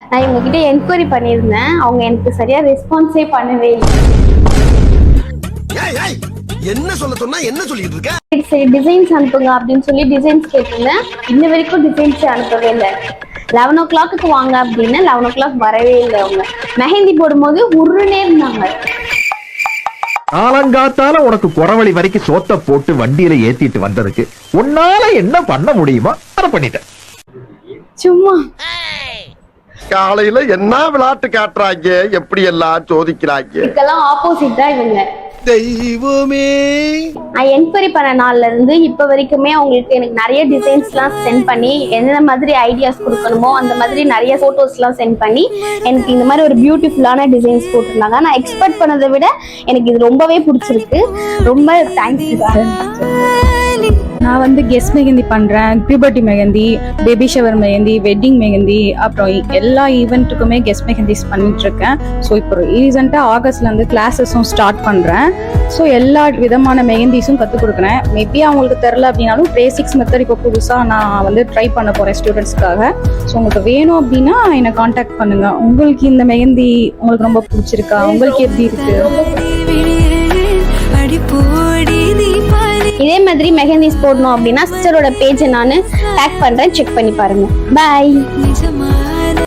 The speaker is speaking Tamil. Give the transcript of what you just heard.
நான் இவங்ககிட்ட என்கொயரி பண்ணியிருந்தேன். அவங்க எனக்கு சரியா ரெஸ்பான்ஸே பண்ணவே இல்லை. என்ன சொல்ல சொன்னா என்ன சொல்லிட்டு இருக்க? சரி டிசைன்ஸ் அனுப்புங்க அப்படின்னு சொல்லி டிசைன்ஸ் கேட்டிருந்தேன். இன்ன வரைக்கும் டிசைன்ஸ் அனுப்பவே இல்லை. 11 o'clock வாங்க அப்படின்னு 11 o'clock வரவே இல்லை. அவங்க மெஹந்தி போடும்போது உருன்னே இருந்தாங்க. ஆலங்காத்தால உனக்கு குறவழி வரைக்கும் சோத்த போட்டு வண்டியில ஏத்திட்டு வந்ததுக்கு உன்னால என்ன பண்ண முடியுமா அதை பண்ணிட்டேன். சும்மா காலையில என்ன விளையாட்டு காட்டுறாங்க, எப்படி எல்லாம் சோதிக்கிறாங்க. இதுக்கெல்லாம் ஆப்போசிட் தான் இவங்க. தெய்வமே, நான் என்கொயரி பண்ண நாள்ல இருந்து இப்ப வரைக்குமே அவங்களுக்கு எனக்கு நிறைய டிசைன்ஸ் எல்லாம் சென்ட் பண்ணி எந்த மாதிரி ஐடியாஸ் கொடுக்கணுமோ அந்த மாதிரி நிறைய போட்டோஸ் எல்லாம் சென்ட் பண்ணி எனக்கு இந்த மாதிரி ஒரு பியூட்டிஃபுல்லான டிசைன்ஸ் போட்டிருந்தாங்க. நான் எக்ஸ்பெக்ட் பண்ணதை விட எனக்கு இது ரொம்பவே பிடிச்சிருக்கு. ரொம்ப தேங்க்ஸ். நான் வந்து கெஸ்ட் மெஹந்தி பண்ணுறேன், puberty mehndi, baby shower mehndi, wedding mehndi, அப்புறம் எல்லா ஈவெண்ட்டுக்குமே கெஸ்ட் மெஹந்திஸ் பண்ணிட்டுருக்கேன். ஸோ இப்போ ரீசெண்டாக ஆகஸ்ட்லேருந்து கிளாஸஸும் ஸ்டார்ட் பண்ணுறேன். ஸோ எல்லா விதமான மெஹந்திஸும் கற்றுக் கொடுக்குறேன். மேபி அவங்களுக்கு தெரில அப்படின்னாலும் பேசிக்ஸ் மெத்தட் இப்போ புதுசாக நான் வந்து ட்ரை பண்ண போகிறேன் ஸ்டூடெண்ட்ஸ்க்காக. ஸோ உங்களுக்கு வேணும் அப்படின்னா என்னை காண்டாக்ட் பண்ணுங்கள். உங்களுக்கு இந்த மெஹந்தி உங்களுக்கு ரொம்ப பிடிச்சிருக்கா? உங்களுக்கு எப்படி இருக்குது? இதே மாதிரி மெஹந்திஸ் போடணும் அப்படின்னா சிஸ்டரோட பேஜை நான் டேக் பண்றேன், செக் பண்ணி பாருங்க. பாய்.